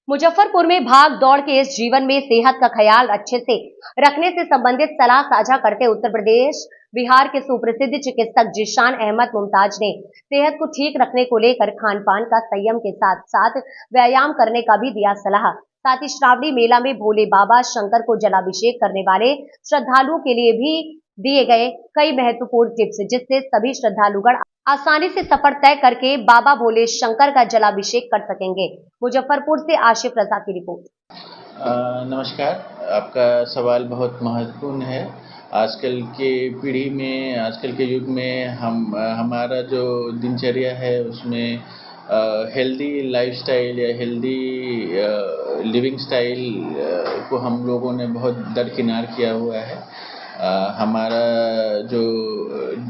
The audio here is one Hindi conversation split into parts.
मुजफ्फरपुर में भाग दौड़ के इस जीवन में सेहत का ख्याल अच्छे से रखने से संबंधित सलाह साझा करते उत्तर प्रदेश बिहार के सुप्रसिद्ध चिकित्सक जिशान अहमद मुमताज ने सेहत को ठीक रखने को लेकर खान पान का संयम के साथ साथ व्यायाम करने का भी दिया सलाह। साथ ही श्रावणी मेला में भोले बाबा शंकर को जलाभिषेक करने वाले श्रद्धालुओं के लिए भी दिए गए कई महत्वपूर्ण टिप्स, जिससे सभी श्रद्धालुगण आसानी से सफर तय करके बाबा भोले शंकर का जलाभिषेक कर सकेंगे। मुजफ्फरपुर से आशिफ रजा की रिपोर्ट। नमस्कार, आपका सवाल बहुत महत्वपूर्ण है। आजकल के पीढ़ी में, आजकल के युग में हमारा जो दिनचर्या है उसमें हेल्दी लाइफस्टाइल या हेल्दी लिविंग स्टाइल को हम लोगों ने बहुत दरकिनार किया हुआ है। हमारा जो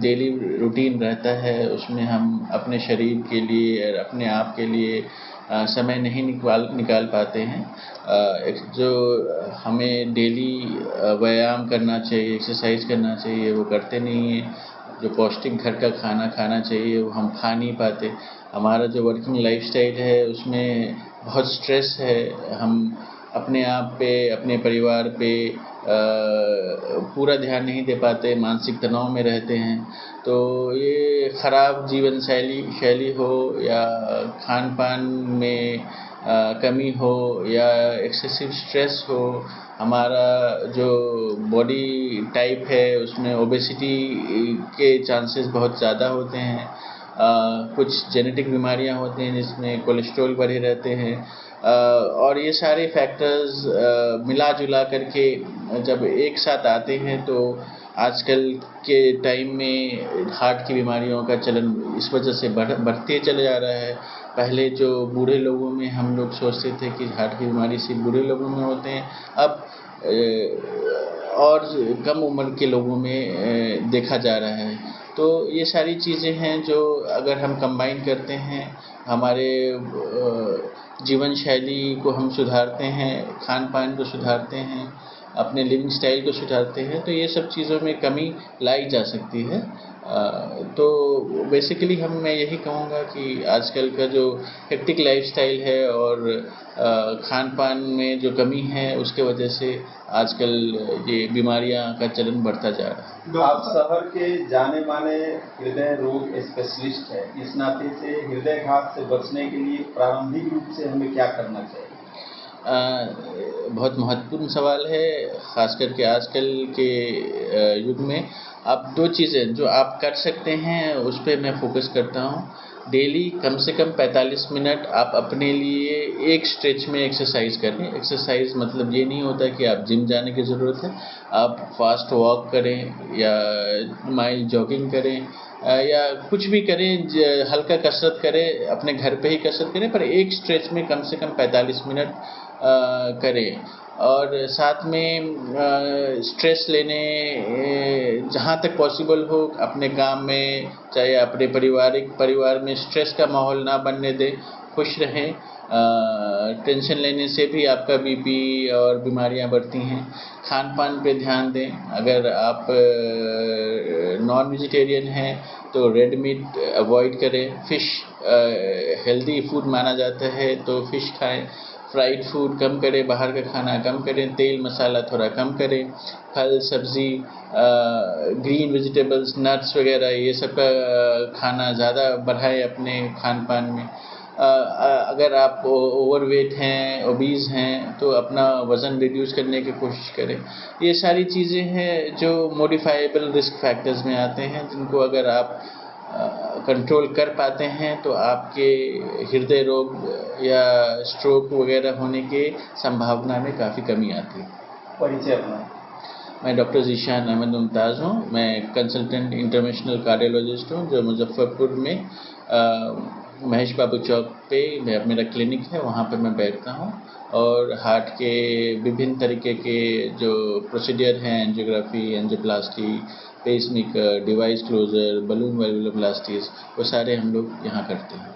डेली रूटीन रहता है उसमें हम अपने शरीर के लिए और अपने आप के लिए समय नहीं निकाल पाते हैं। जो हमें डेली व्यायाम करना चाहिए, एक्सरसाइज करना चाहिए, वो करते नहीं हैं। जो पौष्टिक घर का खाना खाना चाहिए वो हम खा नहीं पाते। हमारा जो वर्किंग लाइफस्टाइल है उसमें बहुत स्ट्रेस है। हम अपने आप पे, अपने परिवार पे पूरा ध्यान नहीं दे पाते, मानसिक तनाव में रहते हैं। तो ये ख़राब जीवन शैली हो या खान पान में कमी हो या एक्सेसिव स्ट्रेस हो, हमारा जो बॉडी टाइप है उसमें ओबेसिटी के चांसेस बहुत ज़्यादा होते हैं। कुछ जेनेटिक बीमारियां होती हैं जिसमें कोलेस्ट्रॉल बढ़े रहते हैं। और ये सारे फैक्टर्स मिला जुला करके जब एक साथ आते हैं तो आजकल के टाइम में हार्ट की बीमारियों का चलन इस वजह से बढ़ते चले जा रहा है। पहले जो बूढ़े लोगों में हम लोग सोचते थे कि हार्ट की बीमारी सिर्फ बूढ़े लोगों में होते हैं, अब और कम उम्र के लोगों में देखा जा रहा है। तो ये सारी चीज़ें हैं जो अगर हम कंबाइन करते हैं, हमारे जीवन शैली को हम सुधारते हैं, खान पान को सुधारते हैं, अपने लिविंग स्टाइल को सुधारते हैं, तो ये सब चीज़ों में कमी लाई जा सकती है। तो बेसिकली मैं यही कहूँगा कि आजकल का जो हेक्टिक लाइफस्टाइल है और खान पान में जो कमी है उसके वजह से आजकल ये बीमारियां का चलन बढ़ता जा रहा है। आप शहर के जाने माने हृदय रोग स्पेशलिस्ट हैं, इस नाते से हृदयाघात से बचने के लिए प्रारंभिक रूप से हमें क्या करना चाहिए? बहुत महत्वपूर्ण सवाल है, ख़ास करके आजकल के युग में। आप दो चीज़ें जो आप कर सकते हैं उस पर मैं फोकस करता हूँ। डेली कम से कम 45 मिनट आप अपने लिए एक स्ट्रेच में एक्सरसाइज करें। एक्सरसाइज मतलब ये नहीं होता कि आप जिम जाने की ज़रूरत है। आप फास्ट वॉक करें या माइल जॉगिंग करें या कुछ भी करें, हल्का कसरत करें, अपने घर पे ही कसरत करें, पर एक स्ट्रेच में कम से कम 45 मिनट करें। और साथ में स्ट्रेस लेने जहाँ तक पॉसिबल हो अपने काम में, चाहे अपने परिवार में स्ट्रेस का माहौल ना बनने दें, खुश रहें। टेंशन लेने से भी आपका बीपी और बीमारियां बढ़ती हैं। खान पान पे ध्यान दें। अगर आप नॉन वेजिटेरियन हैं तो रेड मीट अवॉइड करें। फ़िश हेल्दी फूड माना जाता है तो फ़िश खाएं। फ्राइड फूड कम करें, बाहर का खाना कम करें, तेल मसाला थोड़ा कम करें। फल सब्ज़ी, ग्रीन वेजिटेबल्स, नट्स वगैरह ये सब का खाना ज़्यादा बढ़ाएं अपने खान पान में। अगर आप ओवरवेट हैं, ओबीज़ हैं, तो अपना वज़न रिड्यूस करने की कोशिश करें। ये सारी चीज़ें हैं जो मॉडिफाइबल रिस्क फैक्टर्स में आते हैं, जिनको अगर आप कंट्रोल कर पाते हैं तो आपके हृदय रोग या स्ट्रोक वगैरह होने की संभावना में काफ़ी कमी आती है। परिचय अपना। मैं डॉक्टर जिशान अहमद मुमताज़ हूँ। मैं कंसल्टेंट इंटरनेशनल कार्डियोलॉजिस्ट हूँ जो मुजफ्फरपुर में महेश बाबू चौक पे मेरा क्लिनिक है, वहाँ पर मैं बैठता हूँ और हार्ट के विभिन्न तरीके के जो प्रोसीजर हैं, angiography, angioplasty, pacemaker, device closure, balloon valvuloplasties, वो सारे हम लोग यहाँ करते हैं।